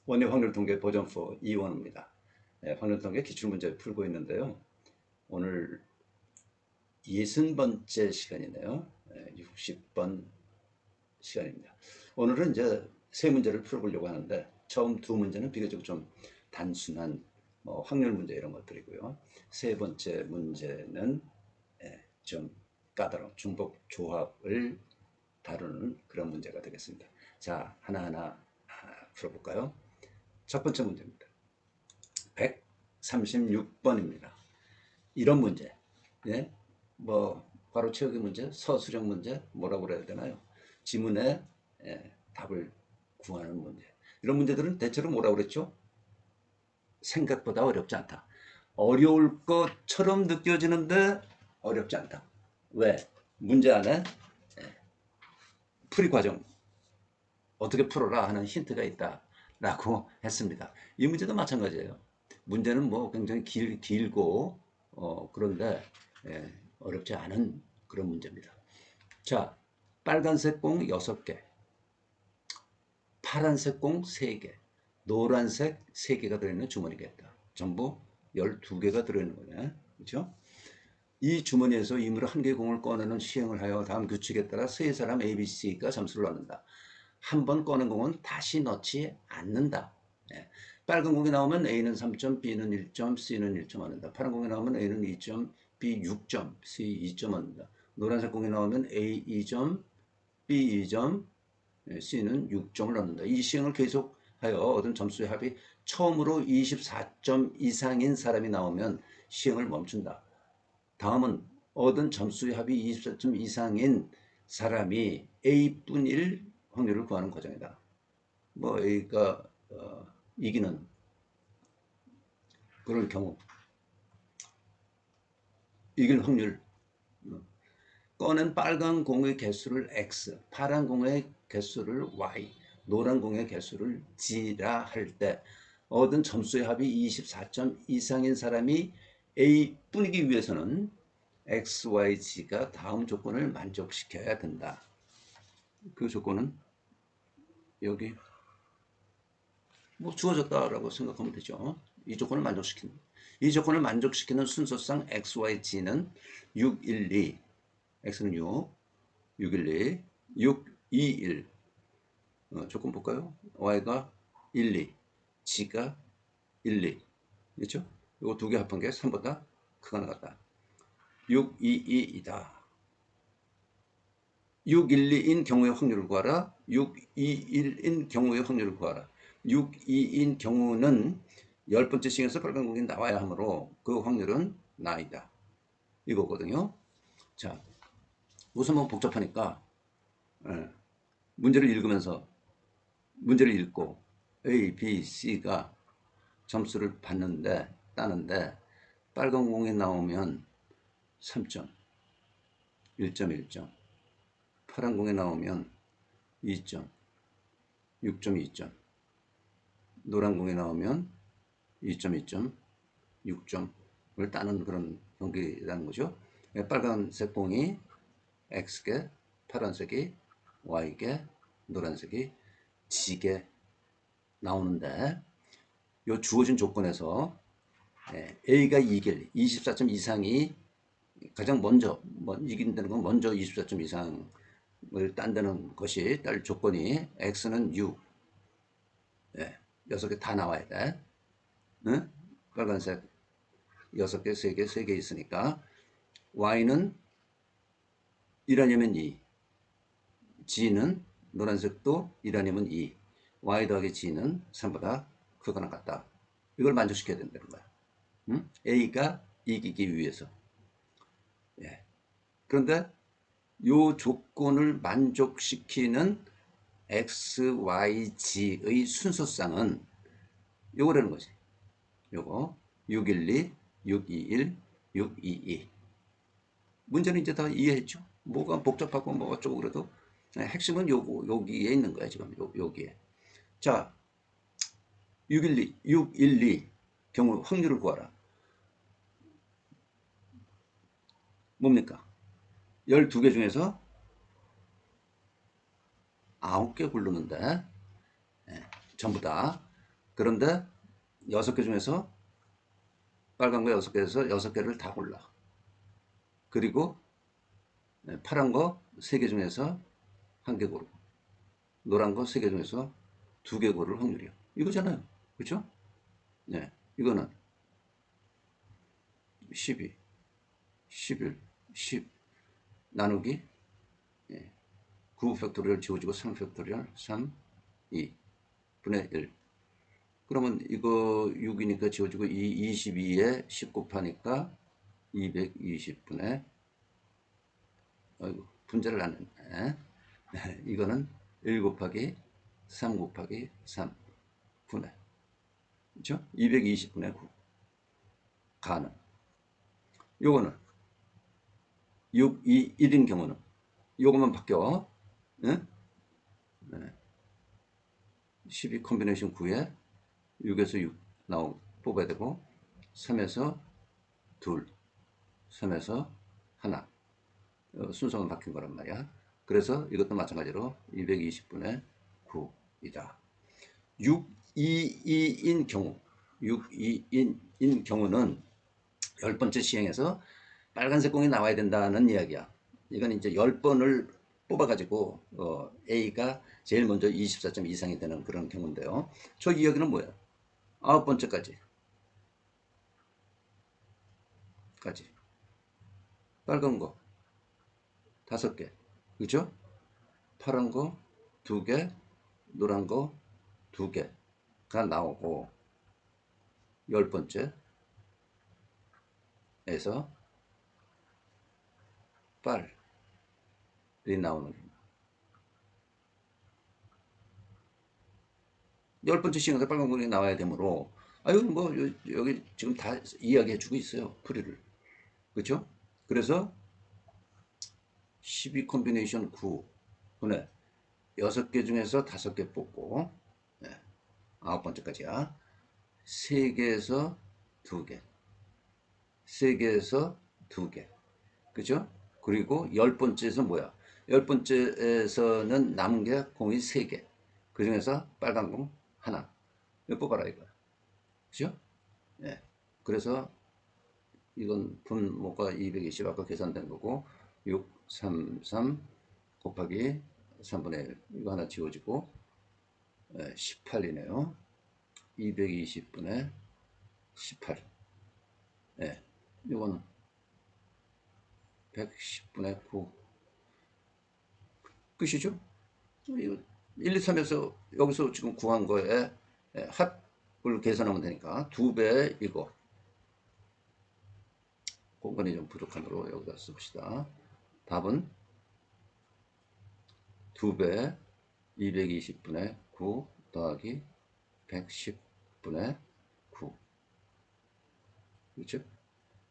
원의 확률 통계 버전 4 이원입니다. 확률 통계 기출문제 풀고 있는데요. 오늘 60번째 시간이네요. 60번 시간입니다. 오늘은 이제 세 문제를 풀어보려고 하는데 처음 두 문제는 비교적 좀 단순한 확률 문제 이런 것들이고요. 세 번째 문제는 좀 까다로운 중복 조합을 다루는 그런 문제가 되겠습니다. 자, 하나하나 풀어볼까요? 첫 번째 문제입니다. 136번입니다. 이런 문제, 예? 바로 채우기 문제, 서술형 문제, 뭐라고 그래야 되나요? 지문에 답을 구하는 문제. 이런 문제들은 대체로 뭐라고 그랬죠? 생각보다 어렵지 않다. 어려울 것처럼 느껴지는데 어렵지 않다. 왜? 문제 안에 풀이 과정, 어떻게 풀어라 하는 힌트가 있다라고 했습니다. 이 문제도 마찬가지예요. 문제는 굉장히 길고 그런데 어렵지 않은 그런 문제입니다. 자, 빨간색 공 6개, 파란색 공 3개, 노란색 3개가 들어있는 주머니겠다. 전부 12개가 들어있는 거네. 그렇죠? 이 주머니에서 임의로 한 개의 공을 꺼내는 시행을 하여 다음 규칙에 따라 세 사람 A, B, C가 점수를 얻는다. 한 번 꺼낸 공은 다시 넣지 않는다. 예. 빨간 공이 나오면 A는 3점, B는 1점, C는 1점 얻는다. 파란 공이 나오면 A는 2점, B 6점, C 2점 얻는다. 노란색 공이 나오면 A 2점, B 2점, C는 6점을 얻는다. 이 시행을 계속하여 얻은 점수의 합이 처음으로 24점 이상인 사람이 나오면 시행을 멈춘다. 다음은 얻은 점수의 합이 24점 이상인 사람이 A뿐일 확률을 구하는 과정이다. A가 이기는 그런 경우 이길 확률, 꺼낸 빨간 공의 개수를 X, 파란 공의 개수를 Y, 노란 공의 개수를 G라 할 때 얻은 점수의 합이 24점 이상인 사람이 A뿐이기 위해서는 X, Y, G가 다음 조건을 만족시켜야 된다. 그 조건은 여기 주어졌다라고 생각하면 되죠. 이 조건을 만족시키는. 이 조건을 만족시키는 순서상 X, Y, G는 6, 1, 2. X는 6, 6, 1, 2, 6, 2, 1. 조건 볼까요? Y가 1, 2, G가 1, 2. 그렇죠? 이거 두 개 합한 게 3보다 크거나 같다. 6, 2, 2이다. 6, 1, 2인 경우의 확률을 구하라. 6, 2, 1인 경우의 확률을 구하라. 6, 2인 경우는 10번째 시행에서 빨간 공이 나와야 하므로 그 확률은 나이다. 이거거든요. 자, 우선 복잡하니까 문제를 읽으면서 문제를 읽고 A, B, C가 점수를 따는데 빨간 공이 나오면 3점, 1점, 1점. 파란 공이 나오면 2점, 6점, 2점. 노란 공이 나오면 2점, 2점, 6점을 따는 그런 경기라는 거죠. 빨간색 공이 X개, 파란색이 Y개, 노란색이 G개 나오는데 이 주어진 조건에서 A가 이길 24점 이상이 가장 먼저 이긴다는 건 먼저 24점 이상을 딴다는 것이 딸 조건이 X는 6, 6개 다 나와야 돼. 응? 빨간색 6개, 3개, 3개 있으니까 Y는 1 아니면 2, G는 노란색도 1 아니면 2, Y 더하기 G는 3보다 크거나 같다. 이걸 만족시켜야 된다는 거야. 응? A가 이기기 위해서. 예. 그런데 이 조건을 만족시키는 X, Y, G의 순서상은 요거라는 거지. 요거 612, 621, 622. 문제는 이제 다 이해했죠? 뭐가 복잡하고 뭐 어쩌고 그래도 핵심은 여기에 있는 거야 지금 여기에. 자, 612 경우 확률을 구하라. 뭡니까? 12개 중에서 9개 고르는데 전부 다 그런데 6개 중에서 빨간 거 6개에서 6개를 다 골라. 그리고 파란 거 3개 중에서 1개 고르고 노란 거 3개 중에서 2개 고를 확률이요. 이거잖아요. 그렇죠? 네. 이거는 12, 11, 10 나누기 9 팩토리얼 지워지고 3 팩토리얼 3, 2 분의 1. 그러면 이거 6이니까 지워지고 22에 10 곱하니까 220분의 아이고 분자를 안 했네. 이거는 1 곱하기 3 곱하기 3 분의 그렇죠? 220분의 9 가는 요거는 6, 2, 1인 경우는 요것만 바뀌어. 네? 12 콤비네이션 9에 6에서 6 뽑아야 되고 3에서 2 3에서 하나 순서가 바뀐 거란 말이야. 그래서 이것도 마찬가지로 220분의 9이다. 6, 2, 2인 경우 6, 2인 경우는 10번째 시행에서 빨간색 공이 나와야 된다는 이야기야. 이건 이제 10번을 뽑아가지고 A가 제일 먼저 24점 이상이 되는 그런 경우인데요. 저 이야기는 뭐야? 9번째까지 빨간 거 5개 그죠? 파란 거 2개 노란 거 2개가 나오고 10번째에서 빨이 나오는 10번째 시간에 빨간 공이 나와야 되므로 아유 뭐 여기 지금 다 이야기해 주고 있어요. 풀이를 그렇죠? 그래서 12 콤비네이션 9분의 6개 중에서 5개 뽑고 9번째까지야. 3개에서 2개 3개에서 2개 그죠? 그리고 10번째에서 뭐야? 10번째에서는 남은 게 공이 3개 그 중에서 빨간 공 하나 이거 뽑아라 이거야. 그죠? 예. 그래서 이건 분모가 220 아까 계산된 거고 6, 3, 3 곱하기 3분의 1 이거 하나 지워지고 18이네요. 220분의 18 예. 이거는 110분의 9 끝이죠? 이거 1, 2, 3에서 여기서 지금 구한 거에 합을 계산하면 되니까 2배 이거 공간이 좀 부족하므로 여기다 씁시다. 답은 2배 220분의 9 더하기 110분의 9 그렇죠?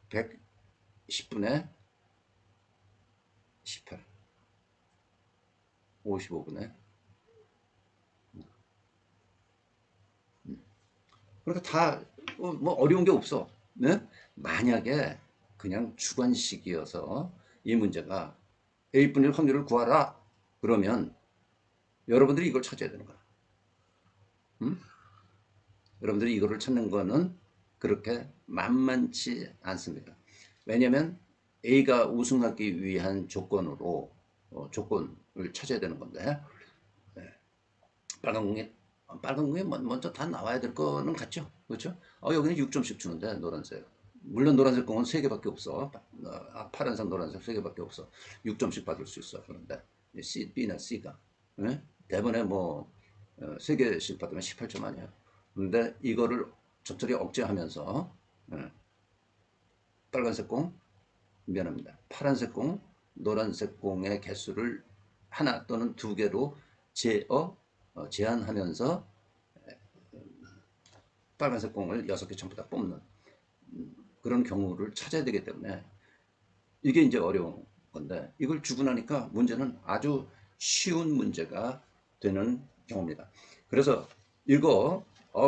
110분의 18 55분의 그러니까 다 뭐 어려운 게 없어. 네? 만약에 그냥 주관식이어서 이 문제가 A분의 확률을 구하라 그러면 여러분들이 이걸 찾아야 되는 거야. 여러분들이 이거를 찾는 거는 그렇게 만만치 않습니다. 왜냐하면 A가 우승하기 위한 조건으로 조건을 찾아야 되는 건데 빨간 공이 먼저 다 나와야 될 거는 같죠. 그렇죠? 여기는 6점씩 주는데 노란색. 물론 노란색 공은 3개밖에 없어. 파란색, 노란색 3개밖에 없어. 6점씩 받을 수 있어. 그런데 C, B나 C가 대번에 뭐 3개씩 받으면 18점 아니야. 근데 이거를 적절히 억제하면서 빨간색 공 미안합니다. 파란색 공, 노란색 공의 개수를 하나 또는 2개로 제한하면서 빨간색 공을 6개 전부 다 뽑는 그런 경우를 찾아야 되기 때문에 이게 이제 어려운 건데 이걸 주고 나니까 문제는 아주 쉬운 문제가 되는 경우입니다. 그래서 이거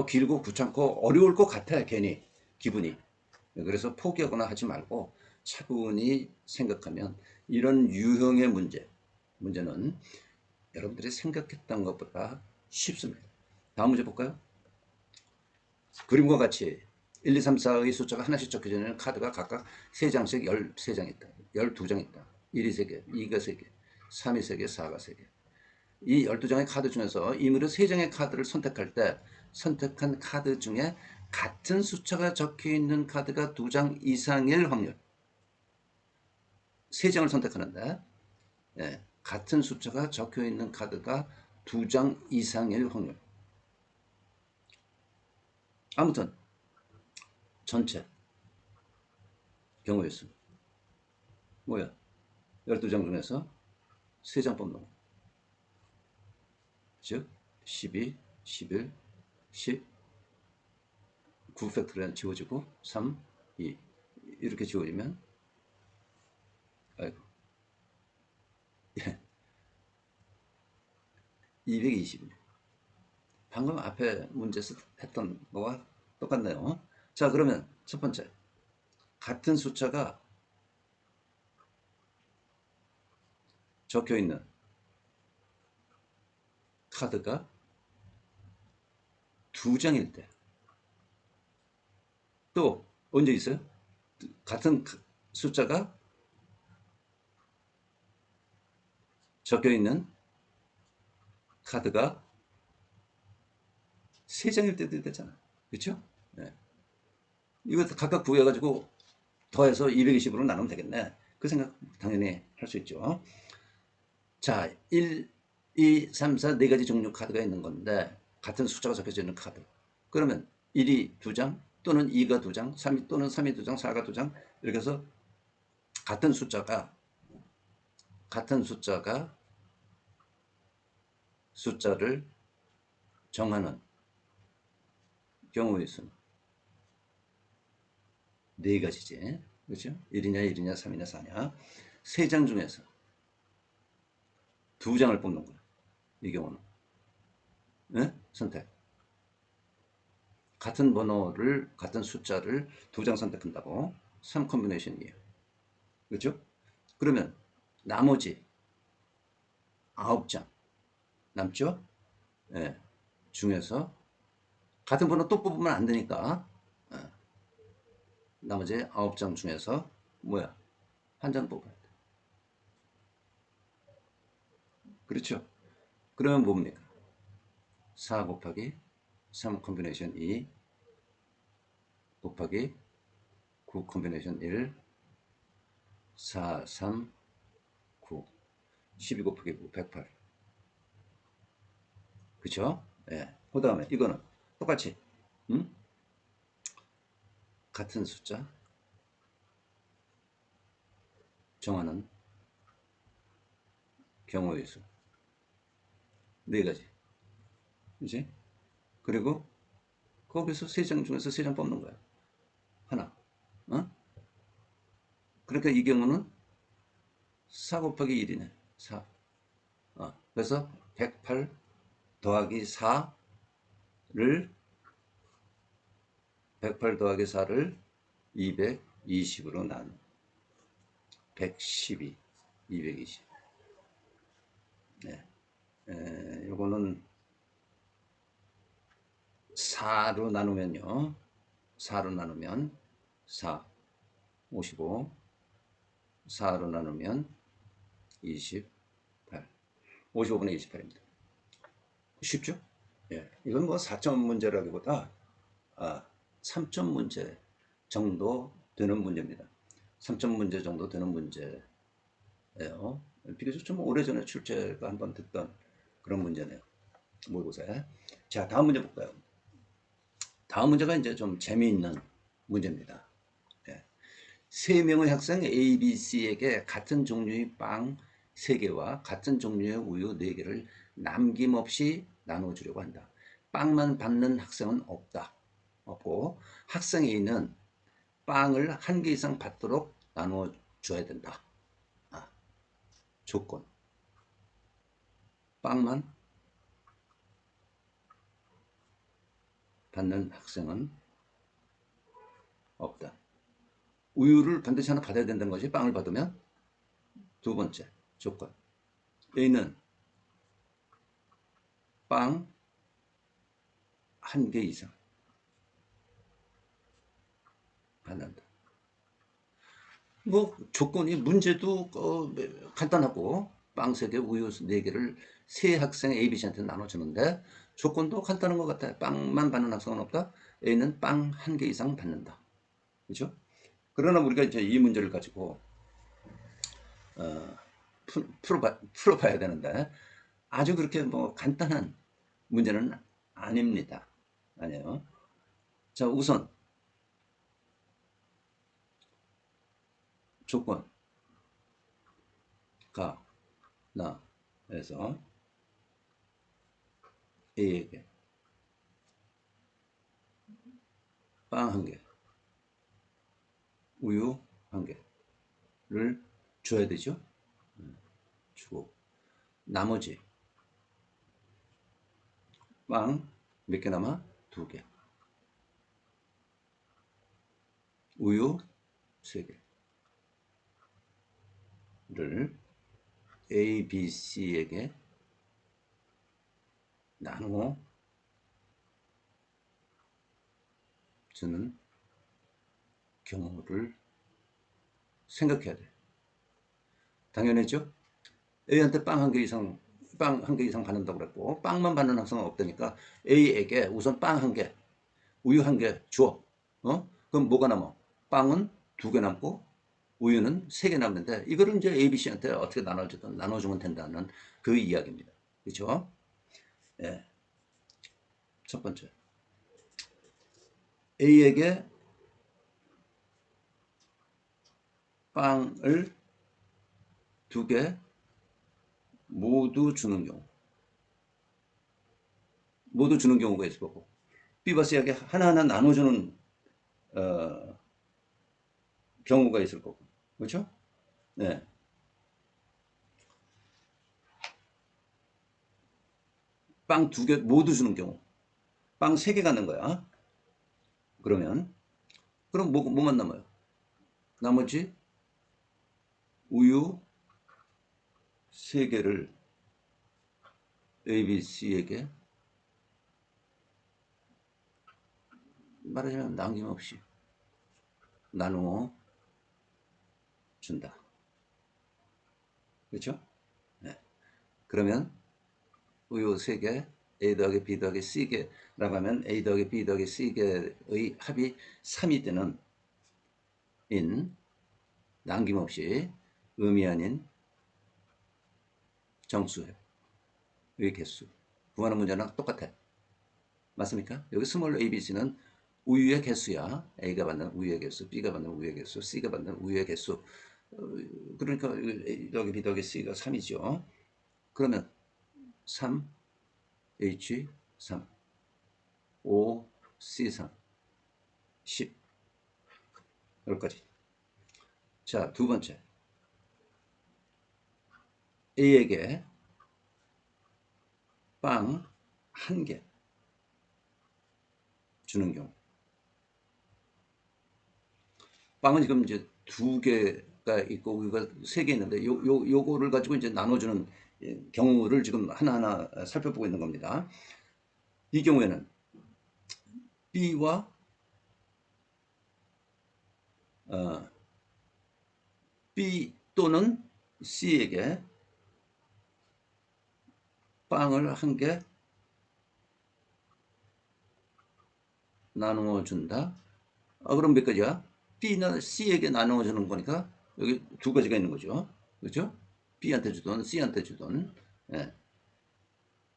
길고 귀찮고 어려울 것 같아 괜히 기분이. 그래서 포기하거나 하지 말고 차분히 생각하면 이런 유형의 문제는 여러분들이 생각했던 것보다 쉽습니다. 다음 문제 볼까요? 그림과 같이 1, 2, 3, 4의 숫자가 하나씩 적혀져 있는 카드가 각각 3장씩 13장 있다. 12장 있다. 1이 3개, 2가 3개, 3이 3개, 4가 3개. 이 12장의 카드 중에서 임의로 3장의 카드를 선택할 때 선택한 카드 중에 같은 숫자가 적혀있는 카드가 2장 이상일 확률. 3장을 선택하는데 같은 숫자가 적혀있는 카드가 2장 이상일 확률. 아무튼 전체 경우의 수 뭐야? 12장 중에서 3장 뽑는 거. 즉 12, 11, 10 9팩토리얼은 지워지고 3, 2 이렇게 지워지면 아이고 220. 방금 앞에 문제에서 했던 거와 똑같네요. 자, 그러면 첫 번째 같은 숫자가 적혀있는 카드가 2장일 때 또 언제 있어요? 같은 숫자가 적혀있는 카드가 3장일 때도 있잖아. 그렇죠? 네. 이거 각각 구해가지고 더해서 220으로 나누면 되겠네. 그 생각 당연히 할 수 있죠. 자, 1, 2, 3, 4 네 가지 종류 카드가 있는 건데 같은 숫자가 적혀져 있는 카드. 그러면 1이 2장 또는 2가 2장, 3이 또는 3이 2장, 4가 2장 이렇게 해서 같은 숫자를 정하는 경우의 수는 네 가지지. 그렇죠? 1이냐, 1이냐, 3이냐, 4냐. 3장 중에서 2장을 뽑는 거야. 이 경우는. 네? 선택. 같은 번호를, 같은 숫자를 2장 선택한다고. 3 컨비네이션이에요. 그렇죠? 그러면 나머지 9장 남죠? 네. 중에서 같은 번호 또 뽑으면 안 되니까 나머지 9장 중에서 뭐야? 한 장 뽑아야 돼. 그렇죠? 그러면 뭡니까? 4 곱하기 3 컨비네이션 2 곱하기 9 컨비네이션 1 4, 3, 9 12 곱하기 9 108 그쵸? 예. 그 다음에 이거는 똑같이 같은 숫자 정하는 경우의 수 네 가지. 그치? 그리고 거기서 3장 중에서 3장 뽑는 거야. 하나. 어? 그러니까 이 경우는 4 곱하기 1이네. 4. 그래서 108 더하기 4를 108 더하기 4를 220으로 나누 112, 220. 네. 요거는 4로 나누면요. 4로 나누면 4, 55. 4로 나누면 28. 55분의 28입니다. 쉽죠? 예. 이건 뭐 4점 문제라기보다 3점 문제 정도 되는 문제입니다. 3점 문제 정도 되는 문제예요. 비교적 좀 오래전에 출제가 한번 됐던 그런 문제네요. 모의고사에. 자, 다음 문제 볼까요? 다음 문제가 이제 좀 재미있는 문제입니다. 예. 3명의 학생 A, B, C에게 같은 종류의 빵 3개와 같은 종류의 우유 4개를 남김없이 나눠주려고 한다. 빵만 받는 학생은 없고 학생 A는 빵을 1개 이상 받도록 나눠줘야 된다. 조건. 빵만 받는 학생은 없다. 우유를 반드시 하나 받아야 된다는 것이 빵을 받으면 두 번째 조건. A는 빵 1개 이상 받는다. 뭐 조건이 문제도 간단하고 빵 3개, 우유 4개를 세 학생 ABC한테 나눠주는데 조건도 간단한 것 같아요. 빵만 받는 학생은 없다. A는 빵 1개 이상 받는다. 그렇죠? 그러나 우리가 이제 이 문제를 가지고 풀어봐야 되는데 아주 그렇게 뭐 간단한 문제는 아닙니다. 아니에요. 자, 우선 조건 나에서 A에게 빵 1개, 우유 1개를 줘야 되죠. 주고 나머지 빵 몇 개 남아? 2개, 우유 3개를 A, B, C에게 나누어 주는 경우를 생각해야 돼. 당연했죠? A한테 빵 1개 이상, 빵 1개 이상 받는다고 그랬고, 빵만 받는 학생은 없다니까 A에게 우선 빵 1개, 우유 1개 줘. 그럼 뭐가 남아? 빵은 2개 남고, 우유는 3개 남는데, 이거를 이제 A, B, C한테 어떻게 나눠주면 된다는 그 이야기입니다. 그렇죠? 예. 첫 번째. A에게 빵을 2개 모두 주는 경우. 모두 주는 경우가 있을 거고. B, C에게 하나하나 나눠주는 경우가 있을 거고. 그렇죠? 네. 빵 2개 모두 주는 경우. 빵 3개 갖는 거야. 그럼 뭐만 남아요? 나머지 우유 3개를 A, B, C에게 말하자면 남김없이 나누어 준다. 그렇죠? 네. 그러면 우유 3개 A 더하기 B 더하기 C개라고 하면 A 더하기 B 더하기 C개의 합이 3이 되는 남김없이 의미 아닌 정수의 개수 구하는 문제랑 똑같아. 맞습니까? 여기 스몰 ABC는 우유의 개수야. A가 받는 우유의 개수, B가 받는 우유의 개수, C가 받는 우유의 개수. 그러니까 A 더하기 B 더하기 C가 3이죠. 그러면 3, H 3, O, C 3, 10 여기까지. 자, 두 번째. A에게 빵 1개 주는 경우. 빵은 지금 이제 2개가 있고 우유가 3개 있는데 요거를 가지고 이제 나눠주는 경우를 지금 하나하나 살펴보고 있는 겁니다. 이 경우에는 B와 B 또는 C에게 빵을 1개 나누어 준다. 그럼 몇 가지야? B나 C에게 나누어 주는 거니까 여기 2가지가 있는 거죠. 그렇죠? B한테 주든 C한테 주든. 예.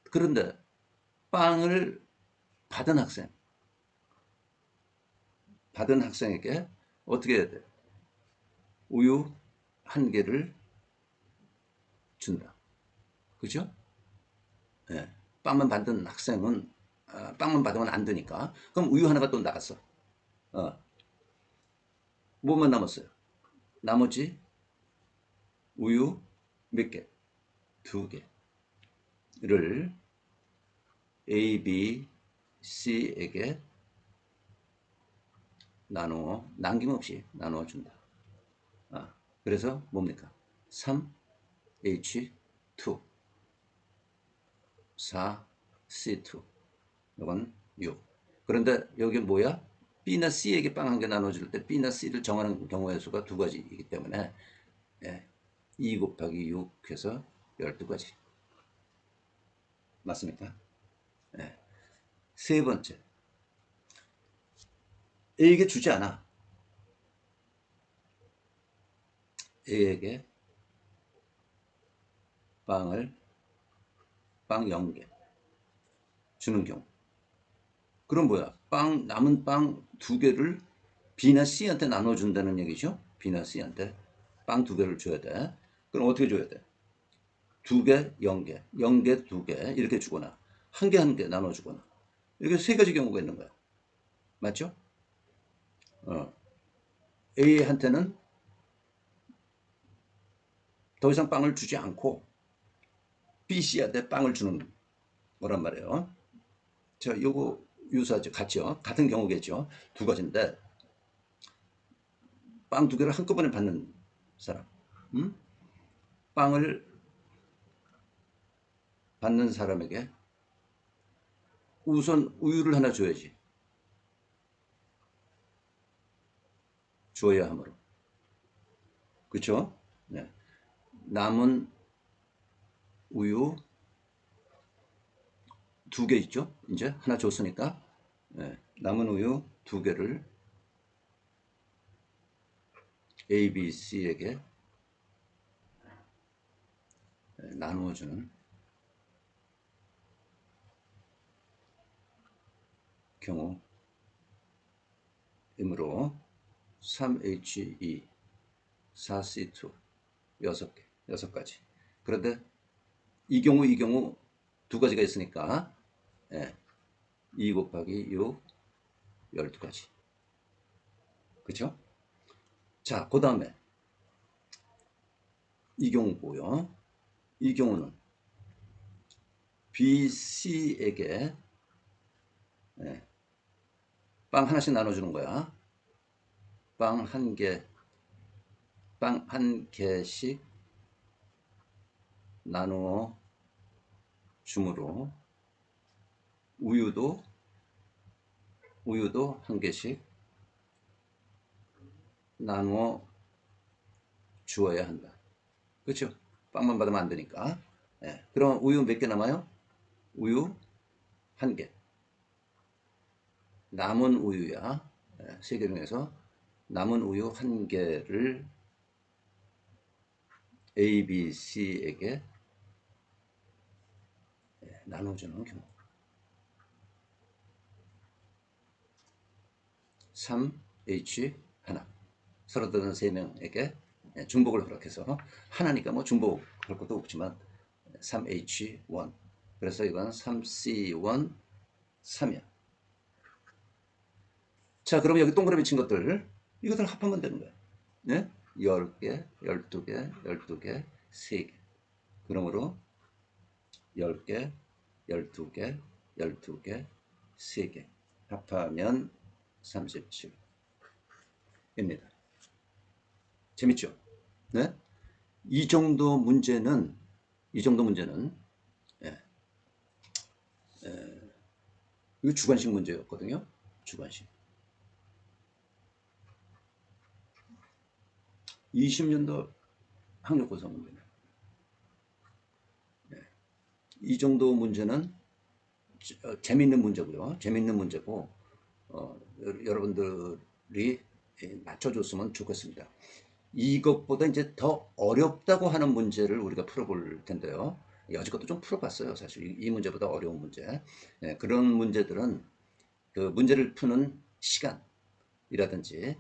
그런데 빵을 받은 학생에게 어떻게 해야 돼? 우유 1개를 준다. 그죠? 예. 빵만 받은 학생은 빵만 받으면 안 되니까. 그럼 우유 하나가 또 나갔어. 뭐만 남았어요? 나머지 우유 몇 개? 2개를 A, B, C에게 남김없이 나누어 준다. 그래서 뭡니까? 3, H2, 4, C2. 이건 6. 그런데 여기 뭐야? B나 C에게 빵 한 개 나눠줄 때 B나 C를 정하는 경우의 수가 두 가지이기 때문에 2 곱하기 6 해서 12가지. 맞습니까? 세 번째, A에게 주지 않아. A에게 빵 0개 주는 경우. 그럼 뭐야? 남은 빵 두 개를 B나 C한테 나눠준다는 얘기죠? B나 C한테 빵 두 개를 줘야 돼. 그럼 어떻게 줘야 돼? 두 개, 0개, 0개, 두 개 이렇게 주거나 한 개 한 개 나눠주거나 이렇게 세 가지 경우가 있는 거야. 맞죠? 어. A한테는 더 이상 빵을 주지 않고 B, C한테 빵을 주는 거란 말이에요. 자, 요거 유사하죠. 같죠? 같은 경우겠죠. 두 가지인데 빵 두 개를 한꺼번에 받는 사람. 음? 빵을 받는 사람에게 우선 우유를 하나 줘야지. 줘야 하므로. 그렇죠? 네. 남은 우유 두 개 있죠? 이제 하나 줬으니까 남은 우유 두 개를 A, B, C에게 나누어주는 경우이므로 3He, 4C2, 6개, 6가지. 그런데 이 경우 두 가지가 있으니까 2 곱하기 6, 12가지. 그렇죠? 자, 그 다음에 이 경우고요. 이 경우는 B, C에게 빵 하나씩 나눠주는 거야. 빵 한 개, 빵 한 개씩 나누어 주므로 우유도 한 개씩 나누어 주어야 한다. 그렇죠? 빵만 받으면 안 되니까. 그럼 우유 몇 개 남아요? 우유 한 개. 남은 우유야. 세 개 중에서 남은 우유 한 개를 A, B, C에게 나눠주는 경우. 3H 하나. 서로 다른 세 명에게 중복을 허락해서 하나니까 뭐 중복할 것도 없지만 3H1. 그래서 이건 3C1 3이야. 자, 그럼 여기 동그라미 친 것들 이것들 합하면 되는 거야. 네? 10개, 12개, 12개, 3개. 그러므로 10개, 12개, 12개, 3개. 합하면 37입니다. 재밌죠? 네? 이 정도 문제는 예, 이거 주관식 문제였거든요. 주관식. 20년도 학력고사 문제입니다. 이 정도 문제는 재밌는 문제고요. 재밌는 문제고 여러분들이 맞춰줬으면 좋겠습니다. 이것보다 이제 더 어렵다고 하는 문제를 우리가 풀어볼 텐데요. 여지껏도 좀 풀어봤어요. 사실 이 문제보다 어려운 문제. 그런 문제들은 그 문제를 푸는 시간이라든지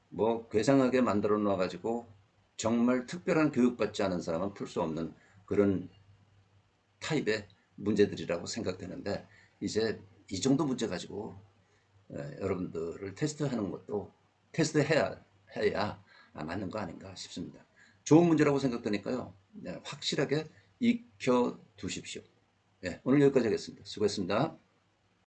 뭐 괴상하게 만들어 놔 가지고 정말 특별한 교육받지 않은 사람은 풀 수 없는 그런 타입의 문제들이라고 생각되는데 이제 이 정도 문제 가지고 여러분들을 테스트하는 것도 테스트해야 맞는 거 아닌가 싶습니다. 좋은 문제라고 생각되니까요. 확실하게 익혀 두십시오. 오늘 여기까지 하겠습니다. 수고했습니다.